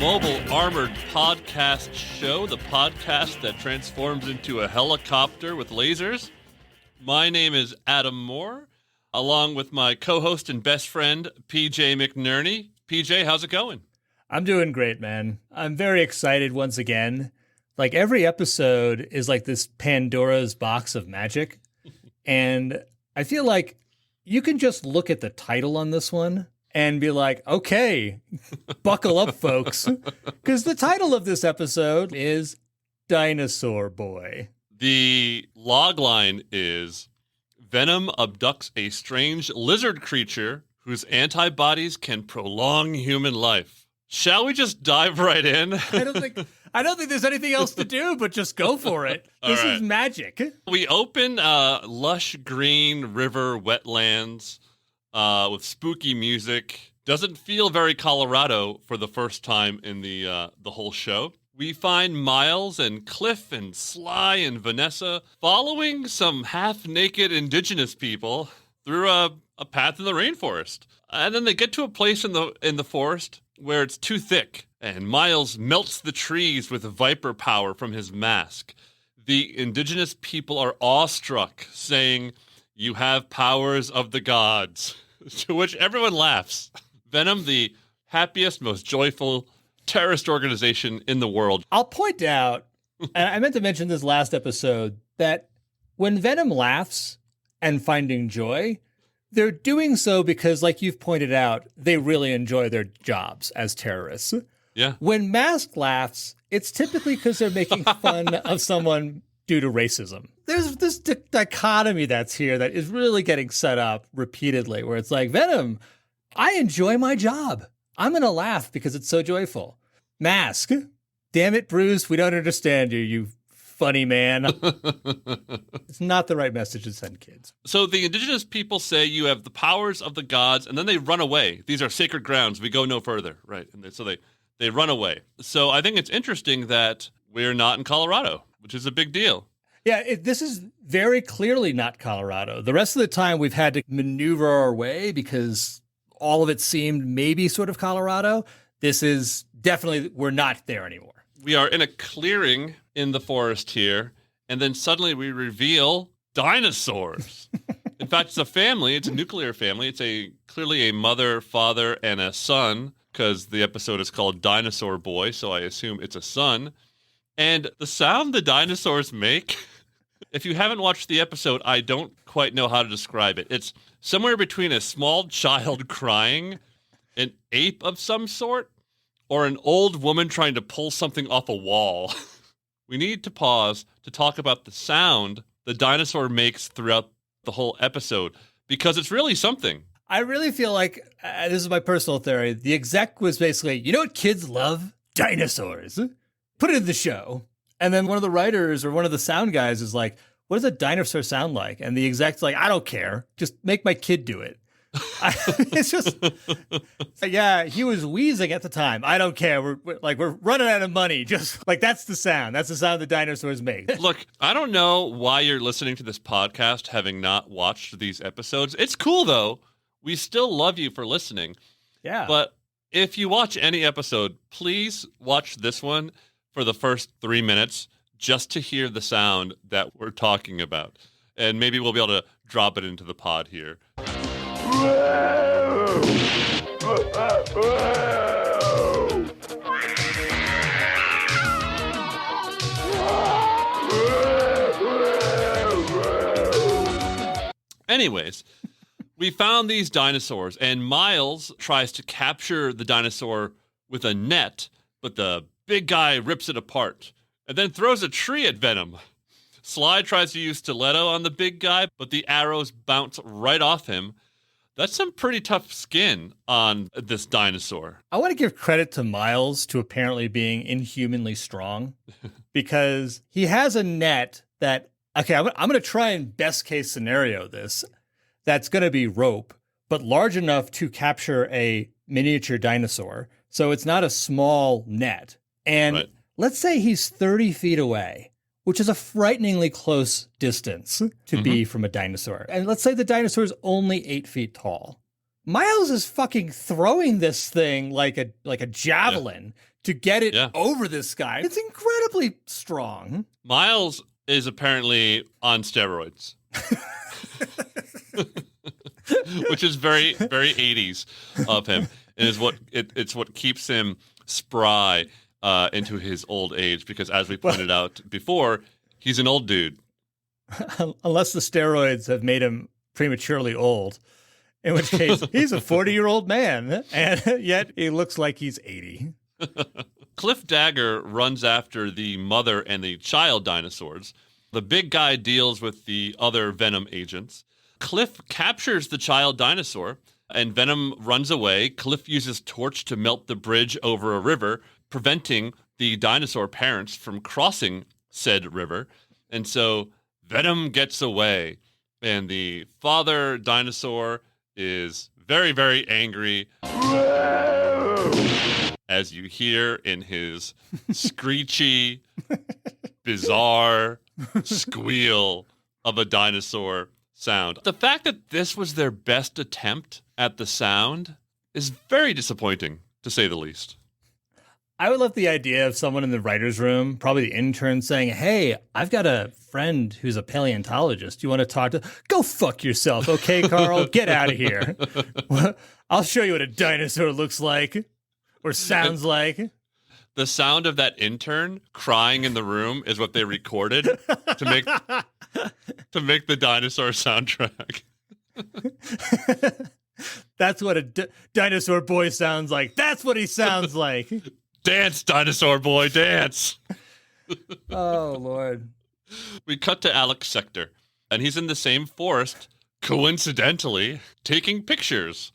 mobile armored podcast show, the podcast that transforms into a helicopter with lasers. My name is Adam Moore, along with my co-host and best friend, PJ McNerney. PJ, how's it going? I'm doing great, man. I'm very excited once again. Like, every episode is like this Pandora's box of magic. And I feel like you can just look at the title on this one and be like, okay, buckle up, folks. Because the title of this episode is Dinosaur Boy. The logline is Venom abducts a strange lizard creature whose antibodies can prolong human life. Shall we just dive right in? I don't think there's anything else to do but just go for it. This is magic. We open lush green river wetlands with spooky music. Doesn't feel very Colorado for the first time in the whole show. We find Miles and Cliff and Sly and Vanessa following some half-naked indigenous people through a path in the rainforest. And then they get to a place in the forest where it's too thick, and Miles melts the trees with viper power from his mask. The indigenous people are awestruck, saying, "You have powers of the gods," to which everyone laughs. Venom, the happiest, most joyful terrorist organization in the world. I'll point out, and I meant to mention this last episode, that when Venom laughs and finding joy, they're doing so because, like you've pointed out, they really enjoy their jobs as terrorists. Yeah. When Mask laughs, it's typically because they're making fun of someone due to racism. There's this dichotomy that's here that is really getting set up repeatedly, where it's like, Venom, I enjoy my job. I'm going to laugh because it's so joyful. Mask, damn it, Bruce, we don't understand you, you funny man. It's not the right message to send kids. So the indigenous people say you have the powers of the gods, and then they run away. These are sacred grounds. We go no further, right? And so they run away. So I think it's interesting that we're not in Colorado, which is a big deal. Yeah, this is very clearly not Colorado. The rest of the time we've had to maneuver our way because all of it seemed maybe sort of Colorado. This is definitely, we're not there anymore. We are in a clearing in the forest here, and then suddenly we reveal dinosaurs. In fact, it's a family. It's a nuclear family. It's clearly a mother, father, and a son, because the episode is called Dinosaur Boy, so I assume it's a son. And the sound the dinosaurs make, if you haven't watched the episode, I don't quite know how to describe it. It's somewhere between a small child crying, an ape of some sort, or an old woman trying to pull something off a wall. We need to pause to talk about the sound the dinosaur makes throughout the whole episode, because it's really something. I really feel like, this is my personal theory, the exec was basically, you know what kids love? Dinosaurs. Put it in the show. And then one of the writers or one of the sound guys is like, what does a dinosaur sound like? And the exec's like, I don't care. Just make my kid do it. It's just, yeah, he was wheezing at the time. I don't care. We're running out of money. Just like, that's the sound. That's the sound the dinosaurs make. Look, I don't know why you're listening to this podcast having not watched these episodes. It's cool, though. We still love you for listening. Yeah. But if you watch any episode, please watch this one for the first 3 minutes just to hear the sound that we're talking about. And maybe we'll be able to drop it into the pod here. Anyways, we found these dinosaurs, and Miles tries to capture the dinosaur with a net, but the big guy rips it apart and then throws a tree at Venom. Sly tries to use stiletto on the big guy, but the arrows bounce right off him. That's some pretty tough skin on this dinosaur. I want to give credit to Miles to apparently being inhumanly strong, because he has a net that, okay, I'm going to try and best case scenario this. That's going to be rope, but large enough to capture a miniature dinosaur. So it's not a small net. And let's say he's 30 feet away, which is a frighteningly close distance to be from a dinosaur. And let's say the dinosaur is only 8 feet tall. Miles is fucking throwing this thing like a javelin, to get it over this guy. It's incredibly strong. Miles is apparently on steroids. Which is very, very 80s of him, and it's what keeps him spry into his old age. Because as we pointed out before, he's an old dude. Unless the steroids have made him prematurely old, in which case he's a 40-year-old man, and yet he looks like he's 80. Cliff Dagger runs after the mother and the child dinosaurs. The big guy deals with the other Venom agents. Cliff captures the child dinosaur, and Venom runs away. Cliff uses torch to melt the bridge over a river, preventing the dinosaur parents from crossing said river. And so Venom gets away, and the father dinosaur is very, very angry, as you hear in his screechy, bizarre squeal of a dinosaur sound. The fact that this was their best attempt at the sound is very disappointing, to say the least. I would love the idea of someone in the writer's room, probably the intern, saying, hey, I've got a friend who's a paleontologist. You want to talk to? Go fuck yourself, okay, Carl? Get out of here. I'll show you what a dinosaur looks like or sounds like. The sound of that intern crying in the room is what they recorded to make the dinosaur soundtrack. That's what a Dinosaur Boy sounds like. That's what he sounds like. Dance, Dinosaur Boy, dance. Oh, Lord. We cut to Alex Sector, and he's in the same forest, coincidentally, taking pictures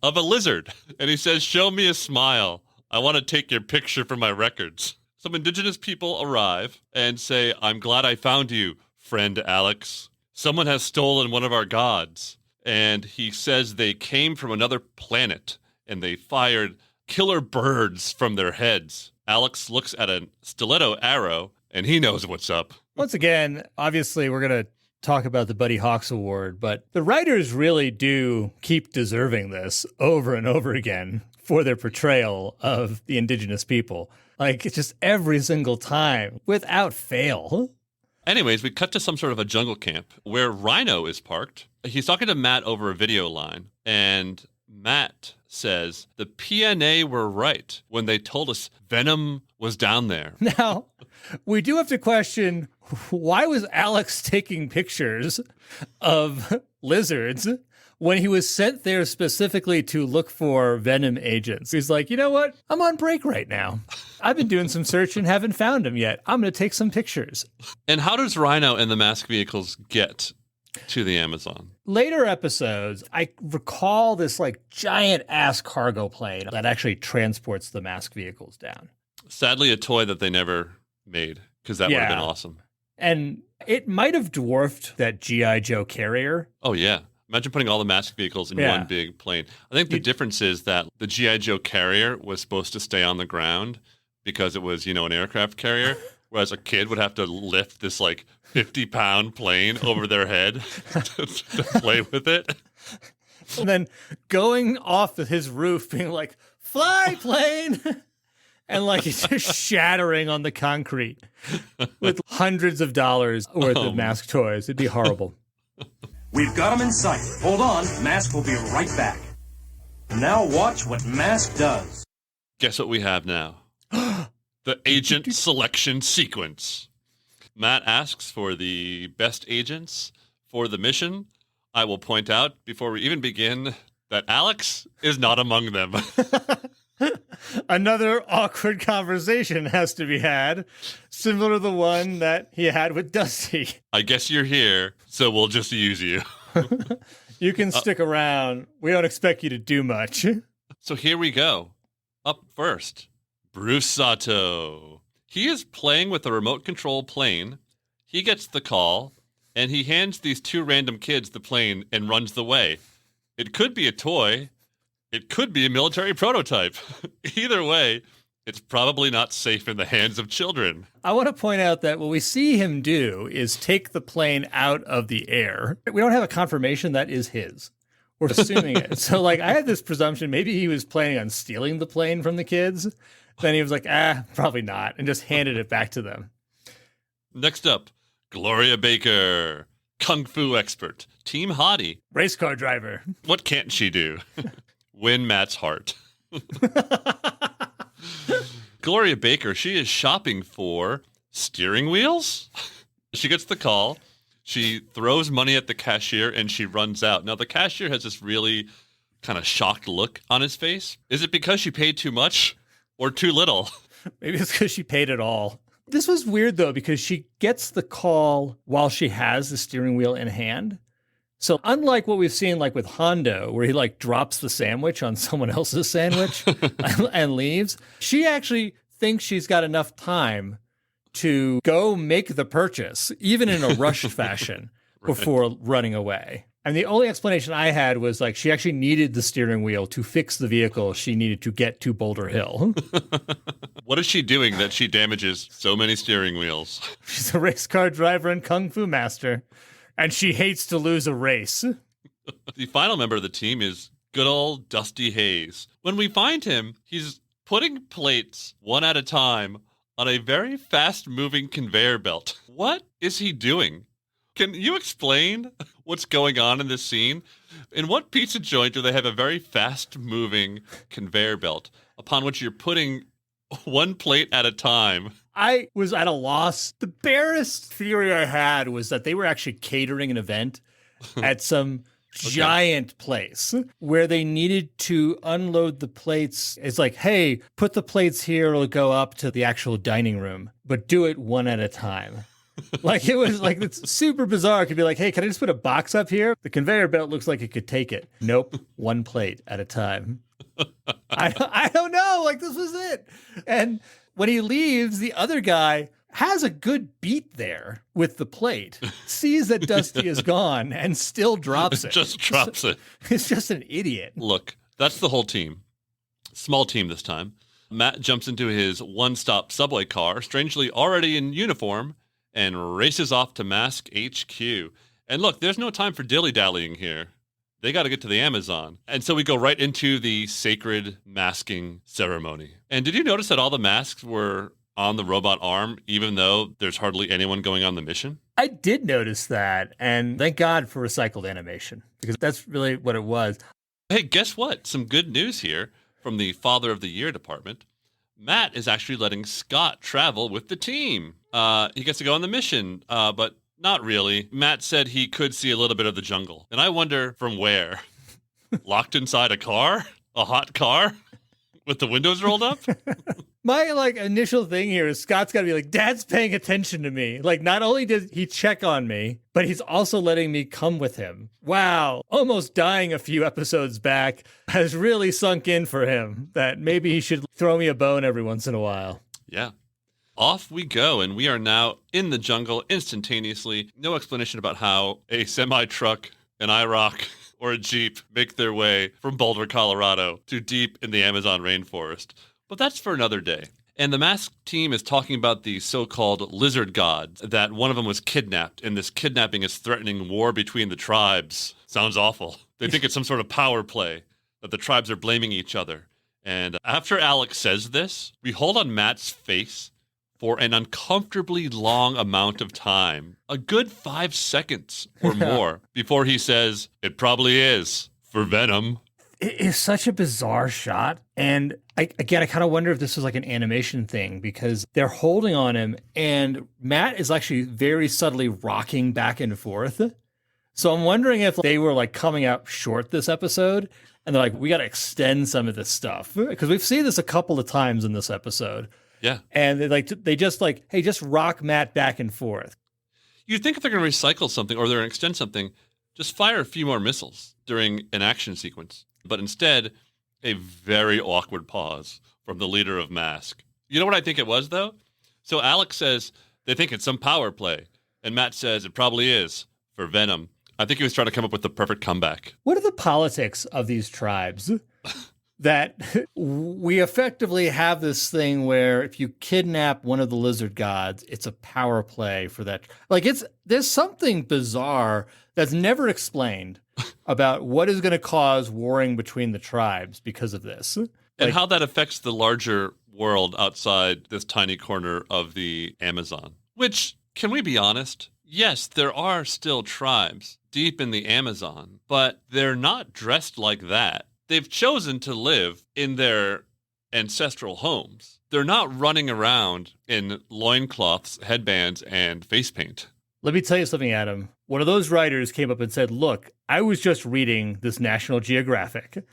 of a lizard. And he says, show me a smile. I want to take your picture for my records. Some indigenous people arrive and say, I'm glad I found you, friend Alex. Someone has stolen one of our gods. And he says they came from another planet, and they fired killer birds from their heads. Alex looks at a stiletto arrow, and he knows what's up. Once again, obviously, we're going to talk about the Buddy Hawks Award, but the writers really do keep deserving this over and over again for their portrayal of the indigenous people. Like, it's just every single time, without fail. Anyways, we cut to some sort of a jungle camp where Rhino is parked. He's talking to Matt over a video line, and Matt says, the PNA were right when they told us Venom was down there. Now, we do have to question, why was Alex taking pictures of lizards when he was sent there specifically to look for Venom agents? He's like, you know what? I'm on break right now. I've been doing some search and haven't found him yet. I'm going to take some pictures. And how does Rhino and the masked vehicles get to the Amazon? Later episodes, I recall this like giant ass cargo plane that actually transports the masked vehicles down. Sadly, a toy that they never made, because that would have been awesome. And it might have dwarfed that G.I. Joe carrier. Oh, yeah. Imagine putting all the masked vehicles in one big plane. I think the difference is that the G.I. Joe carrier was supposed to stay on the ground because it was, an aircraft carrier, whereas a kid would have to lift this, 50-pound plane over their head to play with it. And then going off his roof, being like, fly, plane! And, it's just shattering on the concrete with hundreds of dollars worth of mask toys. It'd be horrible. We've got him in sight. Hold on. Mask will be right back. Now watch what Mask does. Guess what we have now? The agent selection sequence. Matt asks for the best agents for the mission. I will point out before we even begin that Alex is not among them. Another awkward conversation has to be had, similar to the one that he had with Dusty. I guess you're here, so we'll just use you. You can stick around. We don't expect you to do much. So here we go. Up first, Bruce Sato. He is playing with a remote control plane. He gets the call, and he hands these two random kids the plane and runs the way. It could be a toy. It could be a military prototype. Either way, it's probably not safe in the hands of children. I want to point out that what we see him do is take the plane out of the air. We don't have a confirmation that is his. We're assuming it. So, I had this presumption maybe he was planning on stealing the plane from the kids Then he was like, probably not, and just handed it back to them. Next up, Gloria Baker, kung fu expert, team hottie. Race car driver. What can't she do? Win Matt's heart. Gloria Baker, she is shopping for steering wheels. She gets the call. She throws money at the cashier and she runs out. Now, the cashier has this really kind of shocked look on his face. Is it because she paid too much or too little? Maybe it's because she paid it all. This was weird, though, because she gets the call while she has the steering wheel in hand. So unlike what we've seen like with Hondo, where he like drops the sandwich on someone else's sandwich and leaves, she actually thinks she's got enough time to go make the purchase, even in a rush fashion, before running away. And the only explanation I had was like she actually needed the steering wheel to fix the vehicle she needed to get to Boulder Hill. What is she doing that she damages so many steering wheels? She's a race car driver and kung fu master, and she hates to lose a race. The final member of the team is good old Dusty Hayes. When we find him, he's putting plates one at a time on a very fast-moving conveyor belt. What is he doing? Can you explain what's going on in this scene? In what pizza joint do they have a very fast-moving conveyor belt upon which you're putting one plate at a time? I was at a loss. The barest theory I had was that they were actually catering an event at some giant place where they needed to unload the plates. It's like, hey, put the plates here, it'll go up to the actual dining room, but do it one at a time. Like it was like, it's super bizarre. It could be like, hey, can I just put a box up here? The conveyor belt looks like it could take it. Nope, one plate at a time. I don't know. Like this was it. And when he leaves, the other guy has a good beat there with the plate, sees that Dusty is gone, and still drops it. Just drops it. It's just an idiot. Look, that's the whole team. Small team this time. Matt jumps into his one-stop subway car, strangely already in uniform, and races off to Mask HQ. And look, there's no time for dilly-dallying here. They got to get to the Amazon. And so we go right into the sacred masking ceremony. And did you notice that all the masks were on the robot arm, even though there's hardly anyone going on the mission? I did notice that, and thank God for recycled animation, because that's really what it was. Hey, guess what? Some good news here from the Father of the Year department. Matt is actually letting Scott travel with the team. He gets to go on the mission, but not really. Matt said he could see a little bit of the jungle. And I wonder from where? Locked inside a car? A hot car? With the windows rolled up? My initial thing here is Scott's got to be like, Dad's paying attention to me. Like, not only did he check on me, but he's also letting me come with him. Wow. Almost dying a few episodes back has really sunk in for him that maybe he should throw me a bone every once in a while. Yeah. Off we go, and we are now in the jungle instantaneously. No explanation about how a semi-truck, an IROC, or a Jeep make their way from Boulder, Colorado to deep in the Amazon rainforest. But that's for another day. And the masked team is talking about the so-called lizard gods, that one of them was kidnapped, and this kidnapping is threatening war between the tribes. Sounds awful. They think it's some sort of power play, that the tribes are blaming each other. And after Alex says this, we hold on Matt's face for an uncomfortably long amount of time, a good 5 seconds or more, before he says, "It probably is for Venom." It is such a bizarre shot. And I kind of wonder if this was like an animation thing, because they're holding on him and Matt is actually very subtly rocking back and forth. So I'm wondering if they were like coming out short this episode and they're like, we got to extend some of this stuff, because we've seen this a couple of times in this episode. Yeah. And they just like, hey, just rock Matt back and forth. You'd think if they're going to recycle something or they're going to extend something, just fire a few more missiles during an action sequence. But instead, a very awkward pause from the leader of Mask. You know what I think it was, though? So Alex says they think it's some power play. And Matt says it probably is for Venom. I think he was trying to come up with the perfect comeback. What are the politics of these tribes? That we effectively have this thing where if you kidnap one of the lizard gods, it's a power play for that. Like there's something bizarre that's never explained about what is going to cause warring between the tribes because of this. And how that affects the larger world outside this tiny corner of the Amazon. Which, can we be honest? Yes, there are still tribes deep in the Amazon, but they're not dressed like that. They've chosen to live in their ancestral homes. They're not running around in loincloths, headbands, and face paint. Let me tell you something, Adam. One of those writers came up and said, look, I was just reading this National Geographic.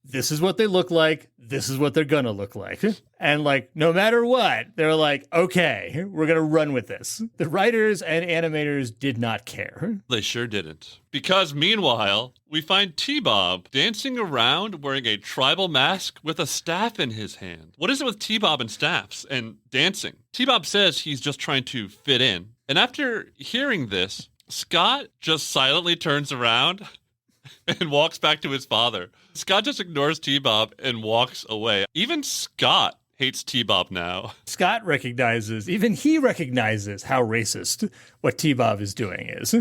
This is what they look like. This is what they're going to look like. And like, no matter what, they're like, okay, we're going to run with this. The writers and animators did not care. They sure didn't. Because meanwhile, we find T-Bob dancing around wearing a tribal mask with a staff in his hand. What is it with T-Bob and staffs and dancing? T-Bob says he's just trying to fit in. And after hearing this, Scott just silently turns around and walks back to his father. Scott just ignores T-Bob and walks away. Even Scott hates T-Bob now. Scott recognizes, even he recognizes how racist what T-Bob is doing is.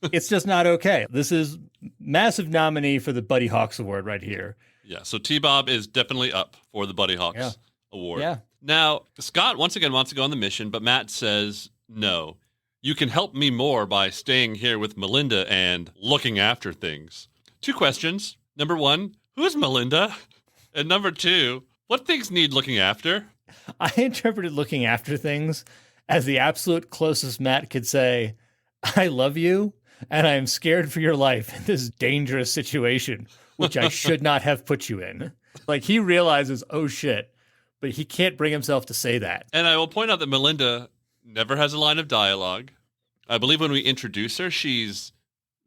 It's just not okay. This is massive nominee for the Buddy Hawks Award right here. Yeah, so T-Bob is definitely up for the Buddy Hawks Award. Yeah. Now, Scott once again wants to go on the mission, but Matt says, no, you can help me more by staying here with Melinda and looking after things. 2 questions. Number 1, who's Melinda? And number 2, what things need looking after? I interpreted looking after things as the absolute closest Matt could say, I love you, and I am scared for your life in this dangerous situation, which I should not have put you in. Like, he realizes, oh shit, but he can't bring himself to say that. And I will point out that Melinda never has a line of dialogue. I believe when we introduce her, she's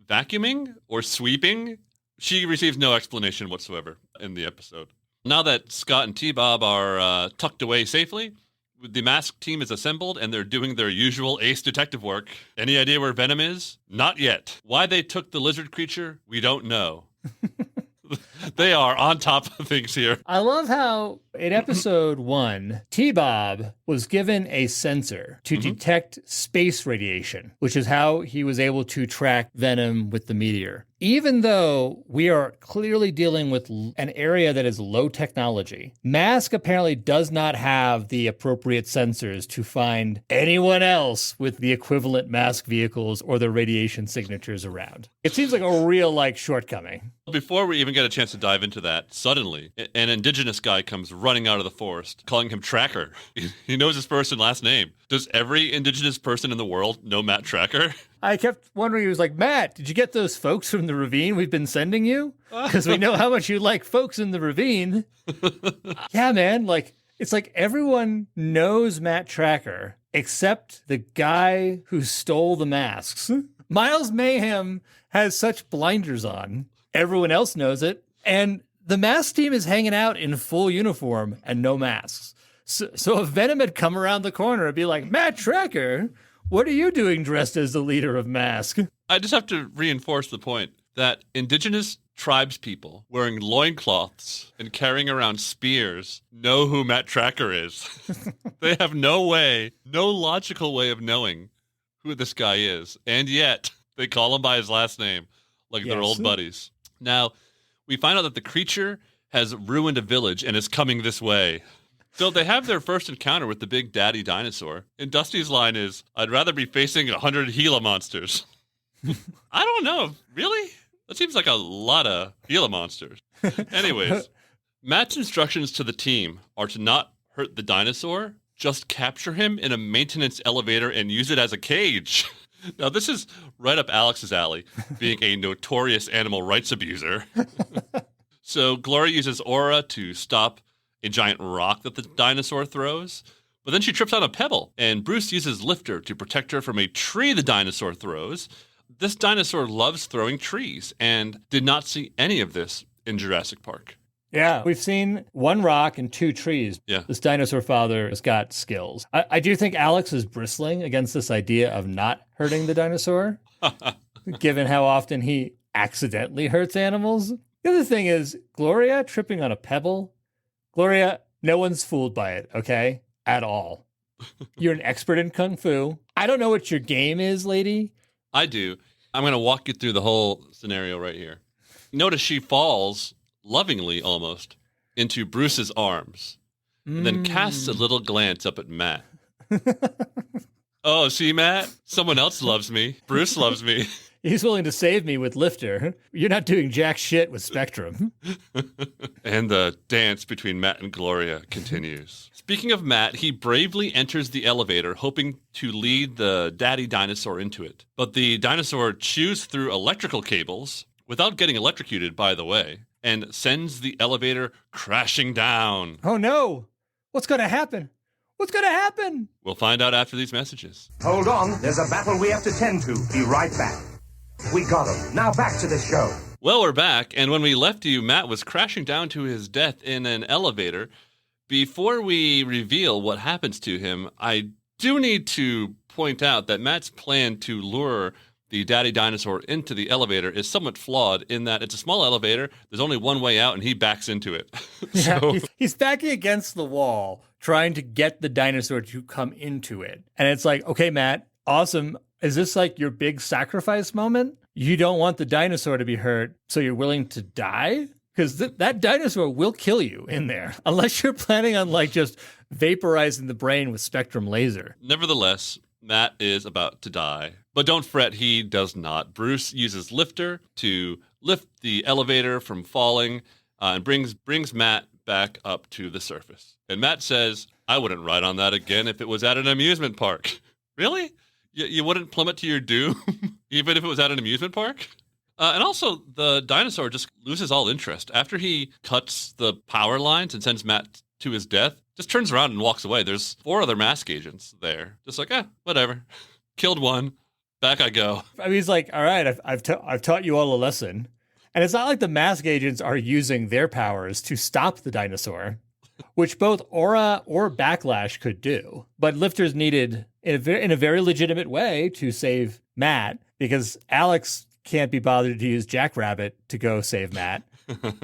vacuuming or sweeping. She receives no explanation whatsoever in the episode. Now that Scott and T-Bob are tucked away safely, the masked team is assembled and they're doing their usual ace detective work. Any idea where Venom is? Not yet. Why they took the lizard creature? We don't know. They are on top of things here. I love how in episode 1, T-Bob was given a sensor to detect space radiation, which is how he was able to track Venom with the meteor. Even though we are clearly dealing with an area that is low technology, Mask apparently does not have the appropriate sensors to find anyone else with the equivalent Mask vehicles or the radiation signatures around. It seems like a real, shortcoming. Before we even get a chance to dive into that, suddenly, an indigenous guy comes running out of the forest, calling him Tracker. He knows his first and last name. Does every indigenous person in the world know Matt Tracker? I kept wondering, he was like, Matt, did you get those folks from the ravine we've been sending you? Because we know how much you like folks in the ravine. Yeah, man, it's like everyone knows Matt Tracker except the guy who stole the masks. Miles Mayhem has such blinders on. Everyone else knows it. And the mask team is hanging out in full uniform and no masks. So if Venom had come around the corner and be like, Matt Tracker, what are you doing dressed as the leader of Mask? I just have to reinforce the point that indigenous tribes people wearing loincloths and carrying around spears know who Matt Tracker is. They have no logical way of knowing who this guy is. And yet they call him by his last name like they're old buddies. Now, we find out that the creature has ruined a village and is coming this way. So they have their first encounter with the big daddy dinosaur. And Dusty's line is, I'd rather be facing 100 Gila monsters. I don't know. Really? That seems like a lot of Gila monsters. Anyways, Matt's instructions to the team are to not hurt the dinosaur, just capture him in a maintenance elevator and use it as a cage. Now, this is right up Alex's alley, being a notorious animal rights abuser. So Gloria uses Aura to stop a giant rock that the dinosaur throws, but then she trips on a pebble, and Bruce uses Lifter to protect her from a tree the dinosaur throws. This dinosaur loves throwing trees, and did not see any of this in Jurassic Park. Yeah, we've seen 1 rock and 2 trees. Yeah. This dinosaur father has got skills. I do think Alex is bristling against this idea of not hurting the dinosaur, given how often he accidentally hurts animals. The other thing is, Gloria tripping on a pebble. Gloria, no one's fooled by it, okay? At all. You're an expert in Kung Fu. I don't know what your game is, lady. I do. I'm going to walk you through the whole scenario right here. Notice she falls, lovingly almost, into Bruce's arms. and then casts a little glance up at Matt. Oh, see, Matt? Someone else loves me. Bruce loves me. He's willing to save me with Lifter. You're not doing jack shit with Spectrum. And the dance between Matt and Gloria continues. Speaking of Matt, he bravely enters the elevator, hoping to lead the daddy dinosaur into it. But the dinosaur chews through electrical cables, without getting electrocuted, by the way, and sends the elevator crashing down. Oh no! What's going to happen? What's going to happen? We'll find out after these messages. Hold on, there's a battle we have to tend to. Be right back. We got him. Now back to the show. Well, we're back, and when we left you, Matt was crashing down to his death in an elevator. Before we reveal what happens to him, I do need to point out that Matt's plan to lure the daddy dinosaur into the elevator is somewhat flawed in that it's a small elevator, there's only one way out, and he backs into it. He's backing against the wall, trying to get the dinosaur to come into it. And it's like, okay, Matt, awesome. Is this like your big sacrifice moment? You don't want the dinosaur to be hurt, so you're willing to die? Because that dinosaur will kill you in there, unless you're planning on like just vaporizing the brain with spectrum laser. Nevertheless, Matt is about to die. But don't fret, he does not. Bruce uses Lifter to lift the elevator from falling and brings Matt back up to the surface. And Matt says, I wouldn't ride on that again if it was at an amusement park. Really? You wouldn't plummet to your doom, even if it was at an amusement park? And also, the dinosaur just loses all interest. After he cuts the power lines and sends Matt to his death, just turns around and walks away. There's 4 other mask agents there. Just like, whatever. Killed one. Back I go. I mean, he's like, all right, I've taught you all a lesson. And it's not like the mask agents are using their powers to stop the dinosaur, which both Aura or Backlash could do. But Lifter's needed in a very legitimate way to save Matt, because Alex can't be bothered to use Jackrabbit to go save Matt.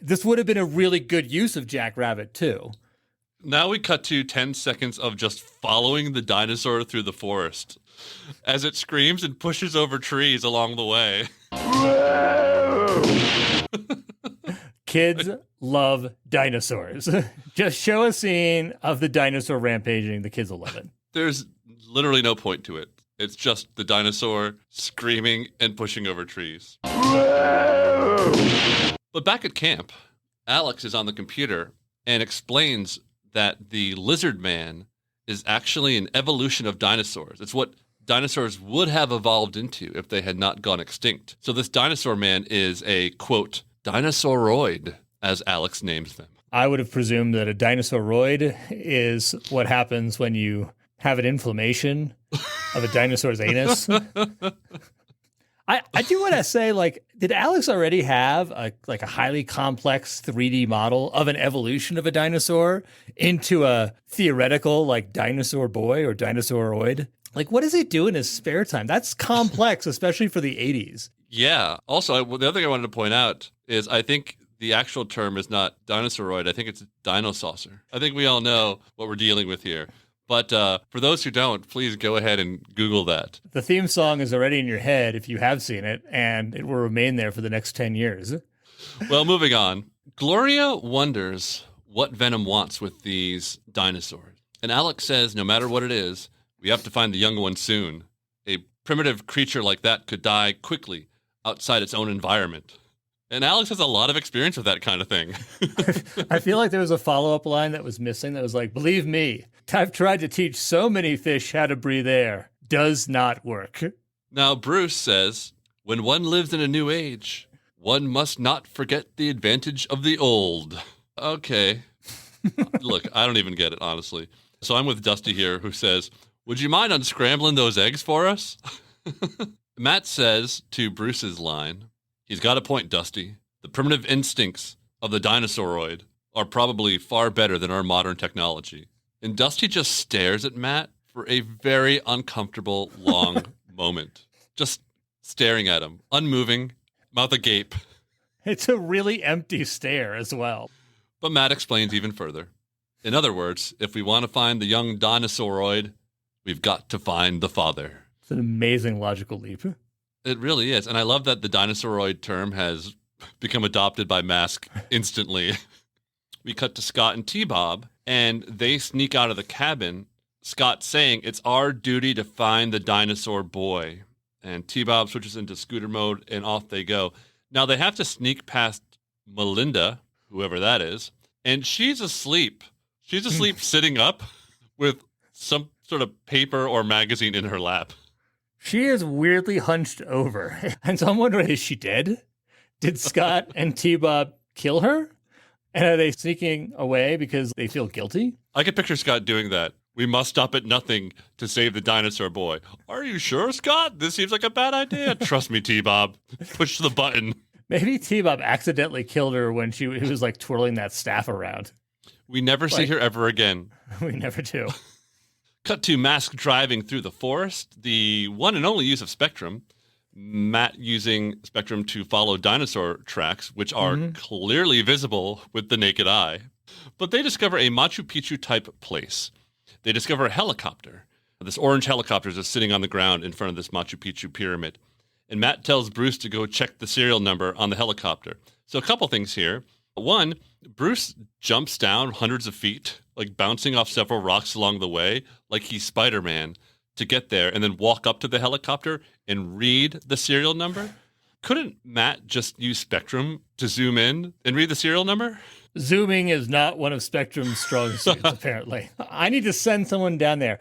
This would have been a really good use of Jackrabbit, too. Now we cut to 10 seconds of just following the dinosaur through the forest as it screams and pushes over trees along the way. Kids love dinosaurs. Just show a scene of the dinosaur rampaging. The kids will love it. There's literally no point to it. It's just the dinosaur screaming and pushing over trees. But back at camp, Alex is on the computer and explains that the lizard man is actually an evolution of dinosaurs. It's what dinosaurs would have evolved into if they had not gone extinct. So this dinosaur man is a, quote, dinosauroid, as Alex names them. I would have presumed that a dinosauroid is what happens when you have an inflammation of a dinosaur's anus. I do want to say, like, did Alex already have a highly complex 3D model of an evolution of a dinosaur into a theoretical, like, Dinosaur Boy or Dinosauroid? Like, what does he do in his spare time? That's complex, especially for the 80s. Yeah. Also, the other thing I wanted to point out is I think the actual term is not dinosauroid. I think it's dinosaucer. I think we all know what we're dealing with here. But for those who don't, please go ahead and Google that. The theme song is already in your head if you have seen it, and it will remain there for the next 10 years. Well, moving on. Gloria wonders what Venom wants with these dinosaurs. And Alex says no matter what it is, we have to find the young one soon. A primitive creature like that could die quickly outside its own environment. And Alex has a lot of experience with that kind of thing. I feel like there was a follow-up line that was missing that was like, believe me, I've tried to teach so many fish how to breathe air. Does not work. Now, Bruce says, when one lives in a new age, one must not forget the advantage of the old. Okay. Look, I don't even get it, honestly. So I'm with Dusty here, who says, would you mind unscrambling those eggs for us? Matt says to Bruce's line, he's got a point, Dusty. The primitive instincts of the dinosauroid are probably far better than our modern technology. And Dusty just stares at Matt for a very uncomfortable, long moment. Just staring at him, unmoving, mouth agape. It's a really empty stare as well. But Matt explains even further. In other words, if we want to find the young dinosauroid, we've got to find the father. It's an amazing logical leap. It really is. And I love that the dinosauroid term has become adopted by Mask instantly. We cut to Scott and T-Bob, and they sneak out of the cabin, Scott saying, "It's our duty to find the Dinosaur Boy." And T-Bob switches into scooter mode, and off they go. Now, they have to sneak past Melinda, whoever that is, and she's asleep. She's asleep sitting up with some sort of paper or magazine in her lap. She is weirdly hunched over. And so I'm wondering, is she dead? Did Scott and T-Bob kill her? And are they sneaking away because they feel guilty? I could picture Scott doing that. "We must stop at nothing to save the Dinosaur Boy." "Are you sure, Scott? This seems like a bad idea." "Trust me, T-Bob." Push the button. Maybe T-Bob accidentally killed her when he was like twirling that staff around. We never see her ever again. We never do. Cut to Mask driving through the forest, the one and only use of Spectrum. Matt using Spectrum to follow dinosaur tracks, which are clearly visible with the naked eye. But they discover a Machu Picchu type place. They discover a helicopter. This orange helicopter is just sitting on the ground in front of this Machu Picchu pyramid. And Matt tells Bruce to go check the serial number on the helicopter. So a couple things here. One, Bruce jumps down hundreds of feet, like bouncing off several rocks along the way, like he's Spider-Man, to get there and then walk up to the helicopter and read the serial number. Couldn't Matt just use Spectrum to zoom in and read the serial number? Zooming is not one of Spectrum's strong suits, apparently. I need to send someone down there.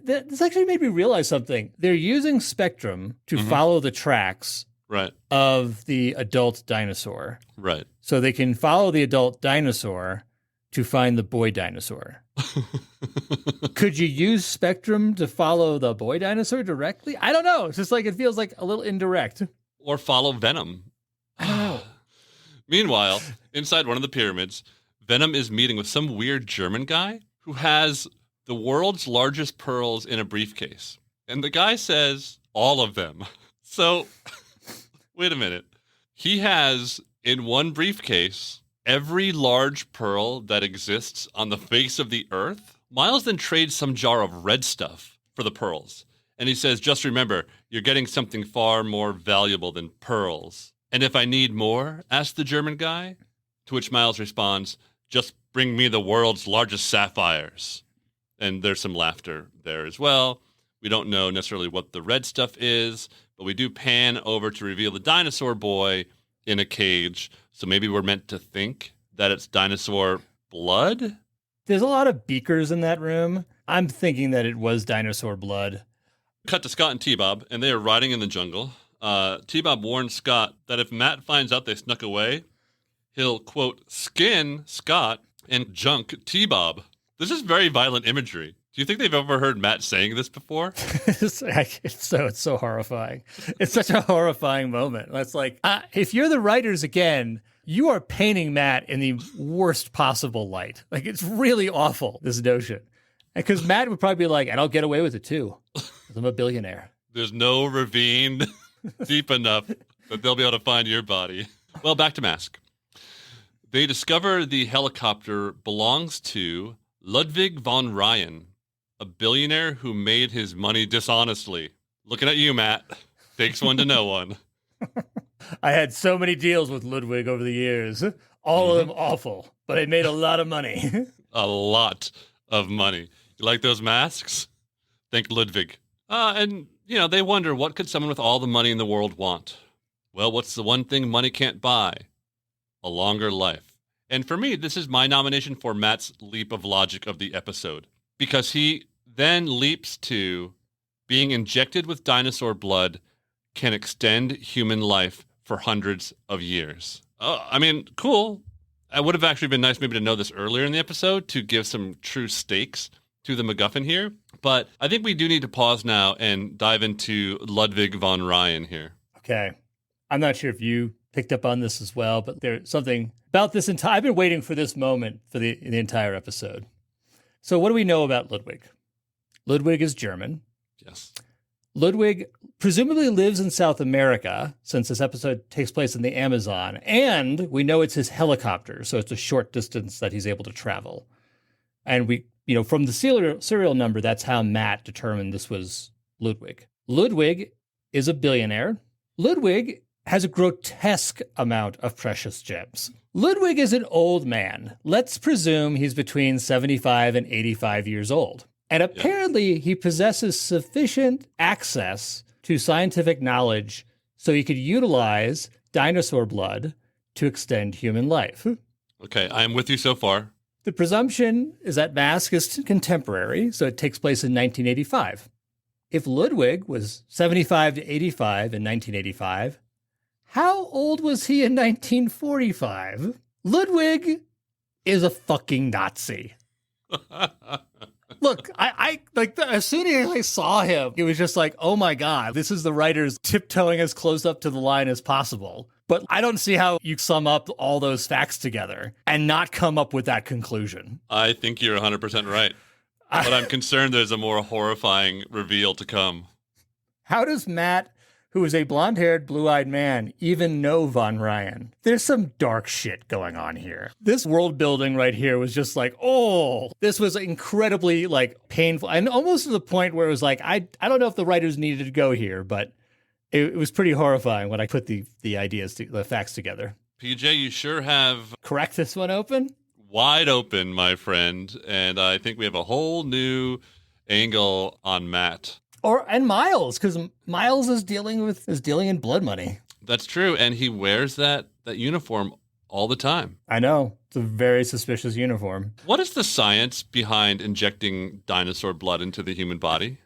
This actually made me realize something. They're using Spectrum to follow the tracks of the adult dinosaur. Right. So they can follow the adult dinosaur to find the boy dinosaur. Could you use Spectrum to follow the boy dinosaur directly? I don't know. It's just like it feels like a little indirect. Or follow Venom. I don't know. Meanwhile, inside one of the pyramids, Venom is meeting with some weird German guy who has the world's largest pearls in a briefcase. And the guy says, all of them. So, wait a minute. He has, in one briefcase, every large pearl that exists on the face of the earth. Miles then trades some jar of red stuff for the pearls. And he says, "Just remember, you're getting something far more valuable than pearls." "And if I need more?" asks the German guy. To which Miles responds, "Just bring me the world's largest sapphires." And there's some laughter there as well. We don't know necessarily what the red stuff is, but we do pan over to reveal the Dinosaur Boy in a cage. So maybe we're meant to think that it's dinosaur blood? There's a lot of beakers in that room. I'm thinking that it was dinosaur blood. Cut to Scott and T-Bob, and they are riding in the jungle. T-Bob warns Scott that if Matt finds out they snuck away, he'll, quote, skin Scott and junk T-Bob. This is very violent imagery. Do you think they've ever heard Matt saying this before? It's so horrifying. It's such a horrifying moment. It's like, if you're the writers again, you are painting Matt in the worst possible light. Like, it's really awful, this notion. Because Matt would probably be like, and I'll get away with it too, because I'm a billionaire. There's no ravine deep enough that they'll be able to find your body. Well, back to Mask. They discover the helicopter belongs to Ludwig von Ryan, a billionaire who made his money dishonestly. Looking at you, Matt. Takes one to know one. I had so many deals with Ludwig over the years. All of them awful, but I made a lot of money. A lot of money. You like those masks? Thank Ludwig. And, they wonder, what could someone with all the money in the world want? Well, what's the one thing money can't buy? A longer life. And for me, this is my nomination for Matt's leap of logic of the episode. Because he then leaps to being injected with dinosaur blood can extend human life for hundreds of years. Cool. It would have actually been nice maybe to know this earlier in the episode to give some true stakes to the MacGuffin here. But I think we do need to pause now and dive into Ludwig von Ryan here. Okay. I'm not sure if you picked up on this as well, but there's something about this entire... I've been waiting for this moment for the entire episode. So what do we know about Ludwig? Ludwig is German. Yes. Ludwig presumably lives in South America, since this episode takes place in the Amazon, and we know it's his helicopter, so it's a short distance that he's able to travel. And we, from the serial number, that's how Matt determined this was Ludwig. Ludwig is a billionaire. Ludwig has a grotesque amount of precious gems. Ludwig is an old man. Let's presume he's between 75 and 85 years old. And apparently he possesses sufficient access to scientific knowledge so he could utilize dinosaur blood to extend human life. Okay, I am with you so far. The presumption is that Mask is contemporary, so it takes place in 1985. If Ludwig was 75 to 85 in 1985, how old was he in 1945? Ludwig is a fucking Nazi. Look, as soon as I saw him, it was just like, oh my God, this is the writers tiptoeing as close up to the line as possible. But I don't see how you sum up all those facts together and not come up with that conclusion. I think you're 100% right. But I'm concerned there's a more horrifying reveal to come. How does Matt, who is a blonde-haired, blue-eyed man, even know Von Ryan? There's some dark shit going on here. This world building right here was just like, oh, this was incredibly painful. And almost to the point where it was like, I don't know if the writers needed to go here, but it was pretty horrifying when I put the facts together. PJ, you sure have Crack this one open? Wide open, my friend. And I think we have a whole new angle on Matt. And Miles, because Miles is dealing in blood money. That's true, and he wears that uniform all the time. I know. It's a very suspicious uniform. What is the science behind injecting dinosaur blood into the human body?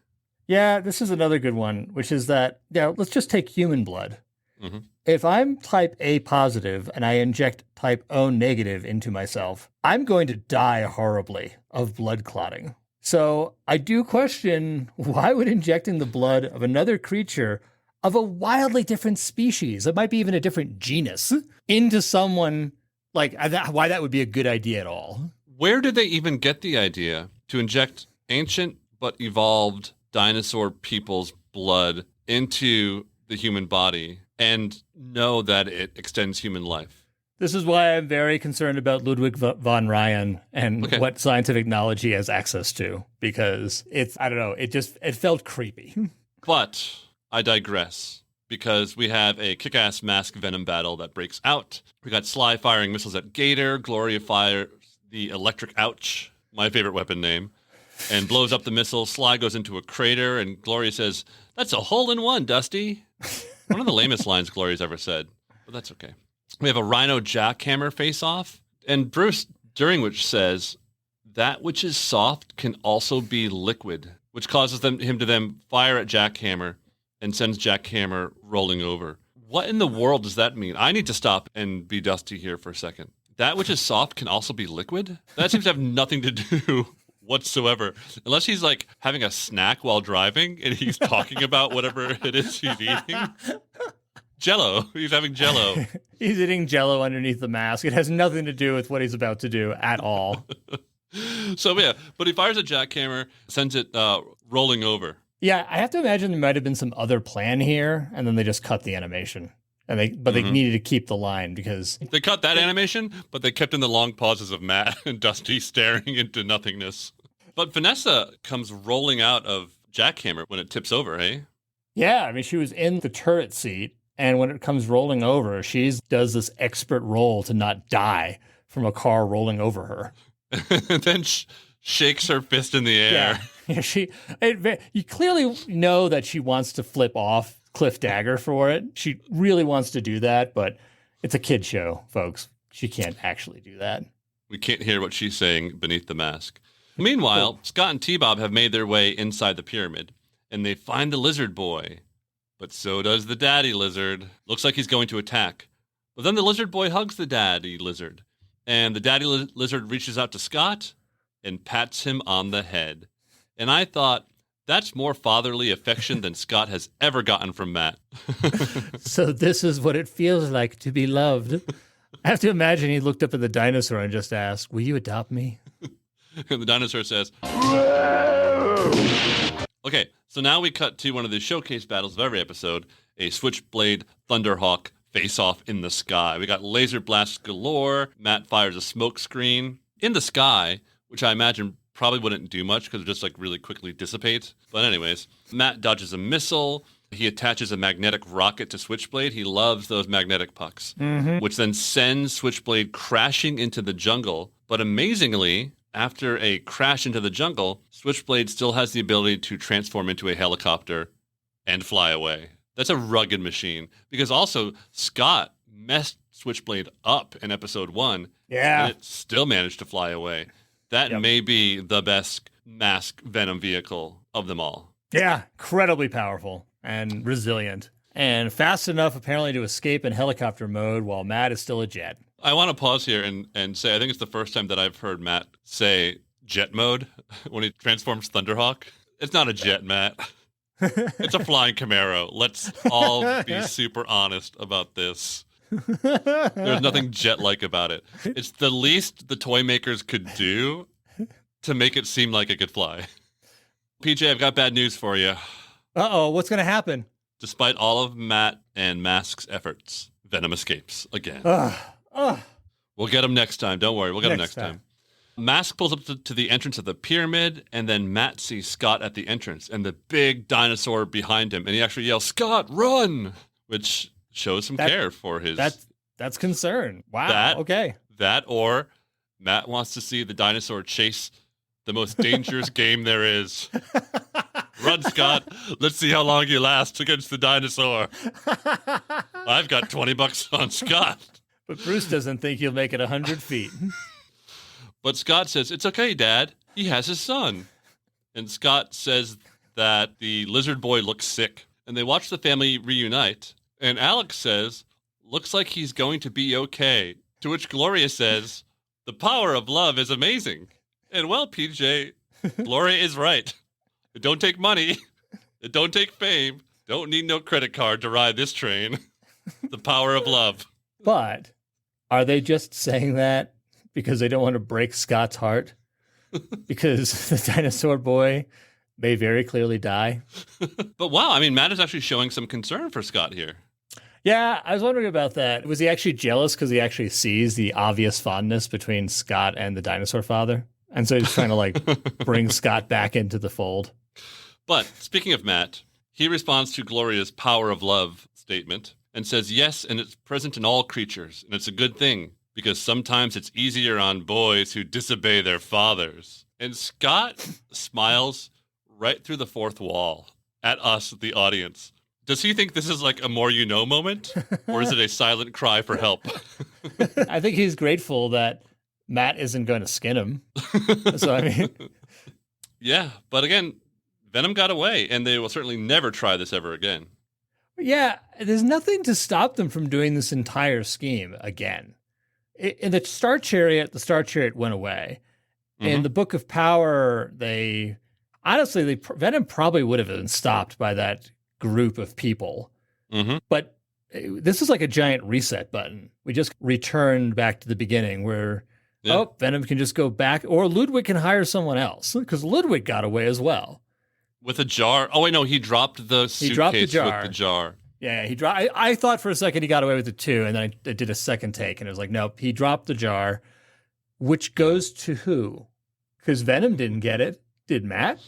Yeah, this is another good one, which is that, let's just take human blood. Mm-hmm. If I'm type A positive and I inject type O negative into myself, I'm going to die horribly of blood clotting. So I do question, why would injecting the blood of another creature of a wildly different species, it might be even a different genus, into someone, why that would be a good idea at all? Where did they even get the idea to inject ancient but evolved dinosaur people's blood into the human body and know that it extends human life? This is why I'm very concerned about Ludwig von Ryan and what scientific knowledge he has access to, because it felt creepy. But I digress, because we have a kick-ass Mask Venom battle that breaks out. We got Sly firing missiles at Gator, Gloria fires the electric ouch, my favorite weapon name, and blows up the missile. Sly goes into a crater, and Gloria says, "That's a hole-in-one, Dusty." One of the lamest lines Gloria's ever said, but that's okay. We have a Rhino jackhammer face-off, and Bruce, during which says, "That which is soft can also be liquid," which causes him to then fire at Jackhammer and sends Jackhammer rolling over. What in the world does that mean? I need to stop and be Dusty here for a second. That which is soft can also be liquid? That seems to have nothing to do whatsoever, unless he's having a snack while driving and he's talking about whatever it is he's eating. Jello. He's having Jello. He's eating Jello underneath the mask. It has nothing to do with what he's about to do at all. So yeah, but he fires a jackhammer, sends it rolling over. Yeah, I have to imagine there might have been some other plan here, and then they just cut the animation. And they needed to keep the line because they cut that animation, but they kept in the long pauses of Matt and Dusty staring into nothingness. But Vanessa comes rolling out of Jackhammer when it tips over, hey? Yeah, I mean, she was in the turret seat, and when it comes rolling over, she does this expert roll to not die from a car rolling over her. And then shakes her fist in the air. Yeah, you clearly know that she wants to flip off Cliff Dagger for it. She really wants to do that, but it's a kid show, folks. She can't actually do that. We can't hear what she's saying beneath the mask. Meanwhile, Scott and T-Bob have made their way inside the pyramid, and they find the lizard boy. But so does the daddy lizard. Looks like he's going to attack. But then the lizard boy hugs the daddy lizard, and the daddy lizard reaches out to Scott and pats him on the head. And I thought, that's more fatherly affection than Scott has ever gotten from Matt. So this is what it feels like to be loved. I have to imagine he looked up at the dinosaur and just asked, "Will you adopt me?" And the dinosaur says, okay, so now we cut to one of the showcase battles of every episode, a Switchblade Thunderhawk face-off in the sky. We got laser blasts galore. Matt fires a smoke screen in the sky, which I imagine probably wouldn't do much because it just really quickly dissipate. But anyways, Matt dodges a missile. He attaches a magnetic rocket to Switchblade. He loves those magnetic pucks, which then sends Switchblade crashing into the jungle. But amazingly, after a crash into the jungle, Switchblade still has the ability to transform into a helicopter and fly away. That's a rugged machine. Because also, Scott messed Switchblade up in episode 1. Yeah. And it still managed to fly away. That may be the best mask Venom vehicle of them all. Yeah, incredibly powerful and resilient. And fast enough, apparently, to escape in helicopter mode while Matt is still a jet. I want to pause here and say I think it's the first time that I've heard Matt say jet mode when he transforms Thunderhawk. It's not a jet, Matt. It's a flying Camaro. Let's all be super honest about this. There's nothing jet-like about it. It's the least the toy makers could do to make it seem like it could fly. PJ, I've got bad news for you. Uh-oh, what's going to happen? Despite all of Matt and Mask's efforts, Venom escapes again. We'll get him next time. Don't worry. We'll get him next time. Mask pulls up to the entrance of the pyramid, and then Matt sees Scott at the entrance and the big dinosaur behind him. And he actually yells, "Scott, run!" Which shows some care for his... That's concern. Wow, okay. That or Matt wants to see the dinosaur chase the most dangerous game there is. Run, Scott. Let's see how long you last against the dinosaur. I've got $20 on Scott. But Bruce doesn't think you'll make it 100 feet. But Scott says, "It's okay, Dad. He has his son." And Scott says that the lizard boy looks sick. And they watch the family reunite. And Alex says, "Looks like he's going to be okay." To which Gloria says, "The power of love is amazing." And well, PJ, Gloria is right. It don't take money. It don't take fame. Don't need no credit card to ride this train. The power of love. But are they just saying that because they don't want to break Scott's heart? Because the dinosaur boy may very clearly die. But wow, I mean, Matt is actually showing some concern for Scott here. Yeah, I was wondering about that. Was he actually jealous because he actually sees the obvious fondness between Scott and the dinosaur father? And so he's trying to bring Scott back into the fold. But speaking of Matt, he responds to Gloria's power of love statement and says, "Yes, and it's present in all creatures, and it's a good thing, because sometimes it's easier on boys who disobey their fathers." And Scott smiles right through the fourth wall at us, the audience. Does he think this is like a more you know moment? Or is it a silent cry for help? I think he's grateful that Matt isn't going to skin him. So, I mean... Yeah, but again, Venom got away, and they will certainly never try this ever again. Yeah, there's nothing to stop them from doing this entire scheme again. In the Star Chariot went away. Mm-hmm. In the Book of Power, Venom probably would have been stopped by that group of people. Mm-hmm. But this is like a giant reset button. We just returned back to the beginning where, Venom can just go back, or Ludwig can hire someone else, because Ludwig got away as well. With a jar? Oh, wait, no, he dropped the suitcase with the jar. Yeah, he dropped. I thought for a second he got away with it too, and then I did a second take, and it was like, nope, he dropped the jar, which goes to who? Because Venom didn't get it. Did Matt?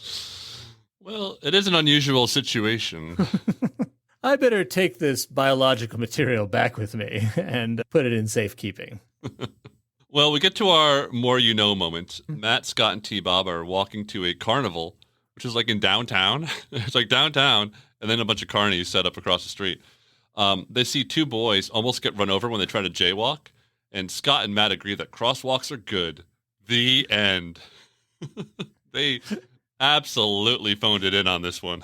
Well, it is an unusual situation. I better take this biological material back with me and put it in safekeeping. Well, we get to our more you know moment. Matt, Scott, and T-Bob are walking to a carnival, which is like in downtown. It's like downtown, and then a bunch of carnies set up across the street. They see two boys almost get run over when they try to jaywalk, and Scott and Matt agree that crosswalks are good. The end. They absolutely phoned it in on this one.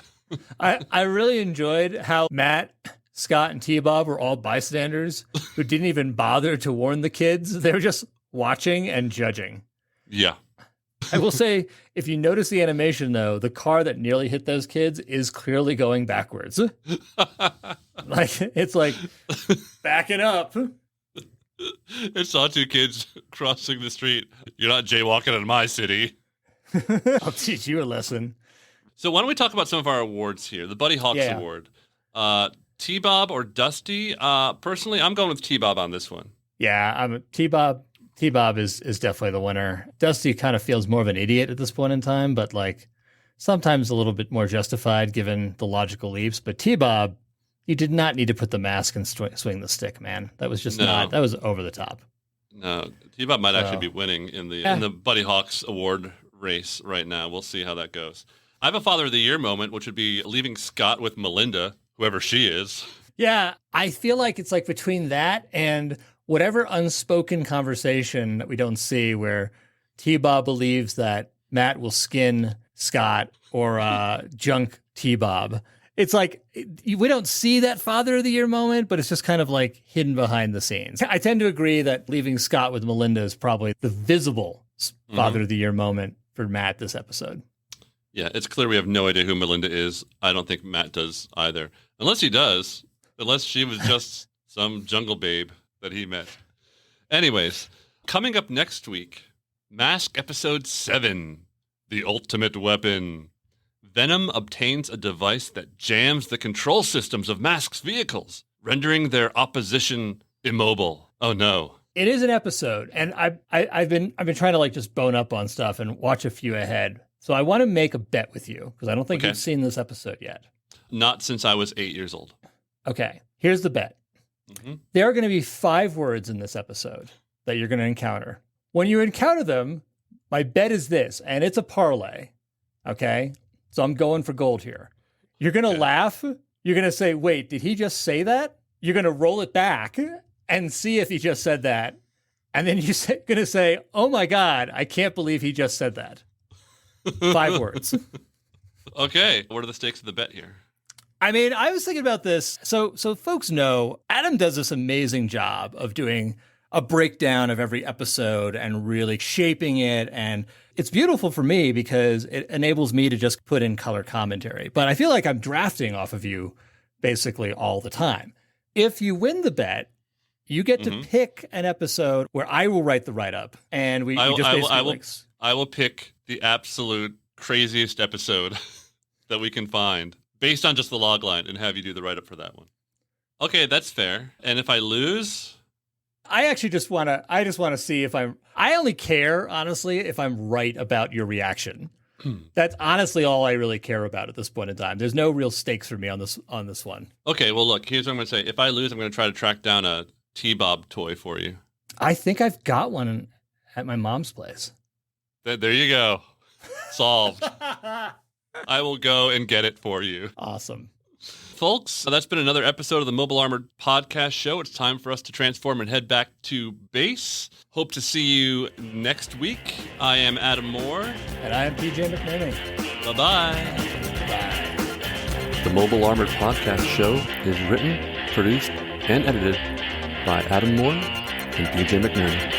I really enjoyed how Matt, Scott, and T-Bob were all bystanders who didn't even bother to warn the kids. They were just watching and judging. Yeah. I will say, if you notice the animation, though, the car that nearly hit those kids is clearly going backwards. It's like backing up. It saw two kids crossing the street. You're not jaywalking in my city. I'll teach you a lesson. So why don't we talk about some of our awards here? The Buddy Hawks Award. T-Bob or Dusty? Personally, I'm going with T-Bob on this one. Yeah, T-Bob. T-Bob is definitely the winner. Dusty kind of feels more of an idiot at this point in time, but sometimes a little bit more justified given the logical leaps. But T-Bob, you did not need to put the mask and swing the stick, man. That was just that was over the top. No, T-Bob might actually be winning in the Buddy Hawks award race right now. We'll see how that goes. I have a Father of the Year moment, which would be leaving Scott with Melinda, whoever she is. Yeah, I feel like it's like between that and whatever unspoken conversation that we don't see where T-Bob believes that Matt will skin Scott or junk T-Bob. It's like we don't see that Father of the Year moment, but it's just kind of like hidden behind the scenes. I tend to agree that leaving Scott with Melinda is probably the visible Father of the Year moment for Matt this episode. Yeah, it's clear we have no idea who Melinda is. I don't think Matt does either. Unless he does. Unless she was just some jungle babe that he met. Anyways, coming up next week, Mask Episode 7, The Ultimate Weapon. Venom obtains a device that jams the control systems of Mask's vehicles, rendering their opposition immobile. Oh no. It is an episode, and I've been trying to like just bone up on stuff and watch a few ahead. So I want to make a bet with you, because I don't think you've seen this episode yet. Not since I was 8 years old. Okay, here's the bet. There are going to be 5 words in this episode that you're going to encounter. When you encounter them, my bet is this, and it's a parlay, okay? So I'm going for gold here. You're going to laugh. You're going to say, wait, did he just say that? You're going to roll it back and see if he just said that. And then you're going to say, oh my God, I can't believe he just said that. 5 words. Okay, what are the stakes of the bet here? I mean, I was thinking about this. So folks know Adam does this amazing job of doing a breakdown of every episode and really shaping it. And it's beautiful for me because it enables me to just put in color commentary. But I feel like I'm drafting off of you basically all the time. If you win the bet, you get to pick an episode where I will write the write-up. And I will pick the absolute craziest episode that we can find based on just the log line and have you do the write-up for that one. Okay, that's fair. And if I lose... I just want to see if I only care, honestly, if I'm right about your reaction. That's honestly all I really care about at this point in time. There's no real stakes for me on this one. Okay, well, look, here's what I'm going to say. If I lose, I'm going to try to track down a T-Bob toy for you. I think I've got one at my mom's place. There you go. Solved. I will go and get it for you. Awesome. Folks, that's been another episode of the Mobile Armored Podcast Show. It's time for us to transform and head back to base. Hope to see you next week. I am Adam Moore. And I am PJ McNerney. Bye-bye. Bye. The Mobile Armored Podcast Show is written, produced, and edited by Adam Moore and PJ McNerney.